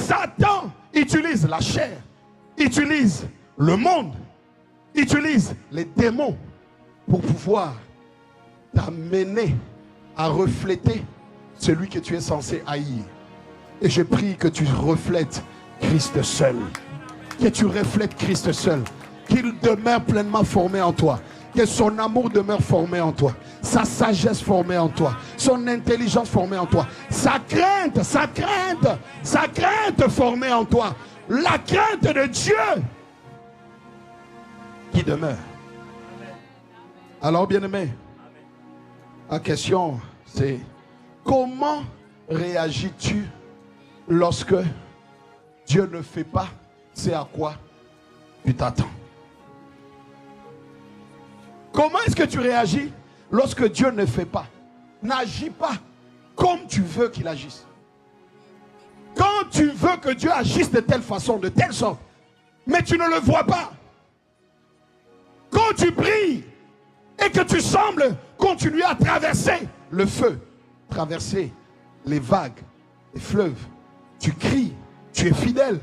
Satan utilise la chair, utilise le monde, utilise les démons pour pouvoir t'amener à refléter celui que tu es censé haïr. Et je prie que tu reflètes Christ seul, que tu reflètes Christ seul, qu'il demeure pleinement formé en toi, que son amour demeure formé en toi, sa sagesse formée en toi, son intelligence formée en toi, sa crainte formée en toi, la crainte de Dieu qui demeure. Alors, bien-aimé, la question c'est: comment réagis-tu lorsque Dieu ne fait pas ce à quoi tu t'attends? Comment est-ce que tu réagis lorsque Dieu ne fait pas, n'agit pas comme tu veux qu'il agisse? Quand tu veux que Dieu agisse de telle façon, de telle sorte, mais tu ne le vois pas. Quand tu pries et que tu sembles continuer à traverser le feu, traverser les vagues, les fleuves, tu cries, tu es fidèle.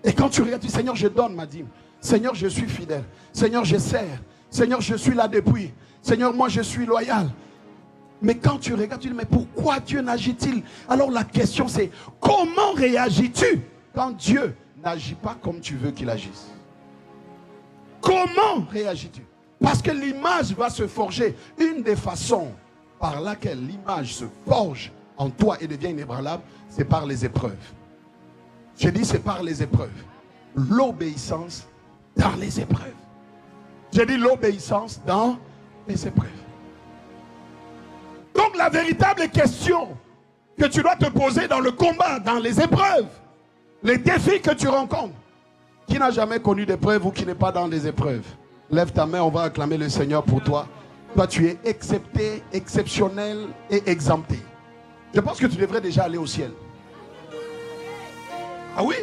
Et quand tu regardes, tu dis: Seigneur, je donne ma dîme. Seigneur, je suis fidèle. Seigneur, je sers. Seigneur, je suis là depuis. Seigneur, moi, je suis loyal. Mais quand tu regardes, tu dis: mais pourquoi Dieu n'agit-il? Alors la question c'est: comment réagis-tu quand Dieu n'agit pas comme tu veux qu'il agisse? Comment réagis-tu? Parce que l'image va se forger. Une des façons par laquelle l'image se forge en toi et devient inébranlable, c'est par les épreuves. J'ai dit c'est par les épreuves. L'obéissance dans les épreuves. J'ai dit l'obéissance dans les épreuves. Donc la véritable question que tu dois te poser dans le combat, dans les épreuves, les défis que tu rencontres, qui n'a jamais connu d'épreuve ou qui n'est pas dans des épreuves, lève ta main, on va acclamer le Seigneur pour toi. Toi tu es excepté, exceptionnel et exempté. Je pense que tu devrais déjà aller au ciel. Ah oui?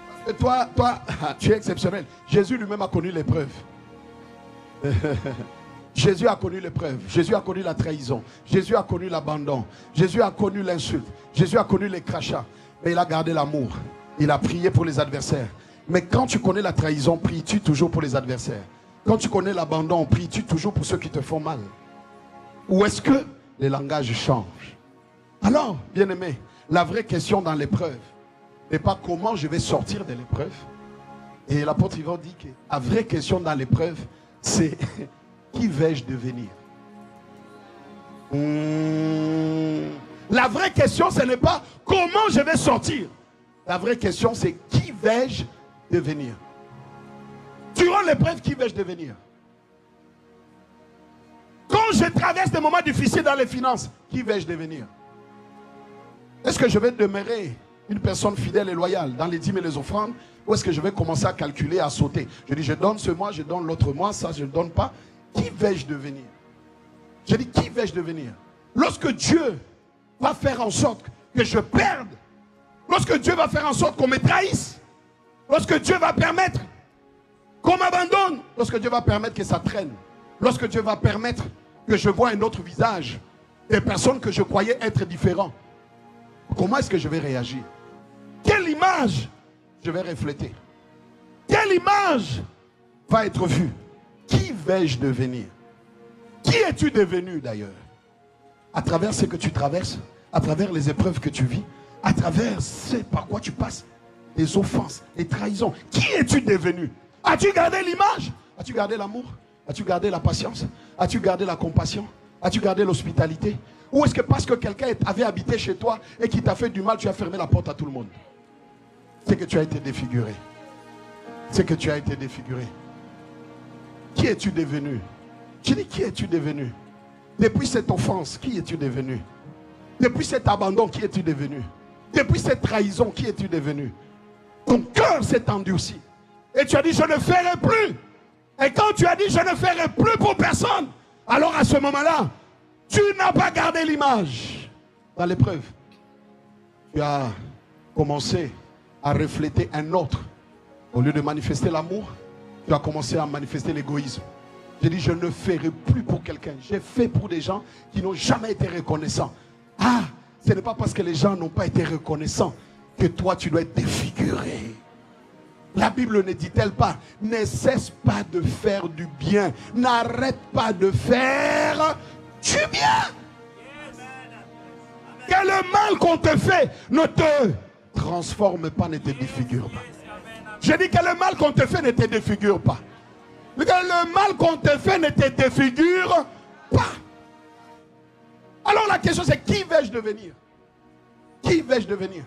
Parce que toi, tu es exceptionnel. Jésus lui-même a connu l'épreuve. Jésus a connu l'épreuve. Jésus a connu la trahison. Jésus a connu l'abandon. Jésus a connu l'insulte. Jésus a connu les crachats. Mais il a gardé l'amour. Il a prié pour les adversaires. Mais quand tu connais la trahison, pries-tu toujours pour les adversaires? Quand tu connais l'abandon, pries-tu toujours pour ceux qui te font mal? Ou est-ce que les langages changent? Alors, bien-aimé, la vraie question dans l'épreuve n'est pas comment je vais sortir de l'épreuve. Et l'apôtre Yvan dit que la vraie question dans l'épreuve, c'est qui vais-je devenir? La vraie question, ce n'est pas comment je vais sortir. La vraie question, c'est qui vais-je devenir? Durant l'épreuve, qui vais-je devenir? Quand je traverse des moments difficiles dans les finances, qui vais-je devenir? Est-ce que je vais demeurer une personne fidèle et loyale dans les dîmes et les offrandes, ou est-ce que je vais commencer à calculer, à sauter? Je dis, je donne ce mois, je donne l'autre mois, ça je ne donne pas. Qui vais-je devenir? Je dis, qui vais-je devenir? Lorsque Dieu va faire en sorte que je perde, lorsque Dieu va faire en sorte qu'on me trahisse, lorsque Dieu va permettre qu'on m'abandonne, lorsque Dieu va permettre que ça traîne, lorsque Dieu va permettre que je voie un autre visage, des personnes que je croyais être différentes, comment est-ce que je vais réagir? Quelle image je vais refléter? Quelle image va être vue? Qui vais-je devenir? Qui es-tu devenu d'ailleurs? À travers ce que tu traverses, à travers les épreuves que tu vis, à travers ce par quoi tu passes, les offenses, les trahisons. Qui es-tu devenu? As-tu gardé l'image? As-tu gardé l'amour? As-tu gardé la patience? As-tu gardé la compassion? As-tu gardé l'hospitalité? Ou est-ce que parce que quelqu'un avait habité chez toi et qui t'a fait du mal, tu as fermé la porte à tout le monde? C'est que tu as été défiguré. C'est que tu as été défiguré. Qui es-tu devenu? Je dis, qui es-tu devenu? Depuis cette offense, qui es-tu devenu? Depuis cet abandon, qui es-tu devenu? Depuis cette trahison, qui es-tu devenu? Ton cœur s'est endurci. Et tu as dit, je ne ferai plus. Et quand tu as dit, je ne ferai plus pour personne, alors à ce moment-là, tu n'as pas gardé l'image dans l'épreuve. Tu as commencé à refléter un autre. Au lieu de manifester l'amour, tu as commencé à manifester l'égoïsme. J'ai dit, je ne ferai plus pour quelqu'un. J'ai fait pour des gens qui n'ont jamais été reconnaissants. Ah, Ce n'est pas parce que les gens n'ont pas été reconnaissants que toi tu dois être défiguré. La Bible ne dit-elle pas, ne cesse pas de faire du bien, n'arrête pas de faire du bien. Que le mal qu'on te fait ne te transforme pas, ne te défigure pas. Je dis que le mal qu'on te fait ne te défigure pas. Que le mal qu'on te fait ne te défigure pas. Alors la question c'est, qui vais-je devenir? Qui vais-je devenir?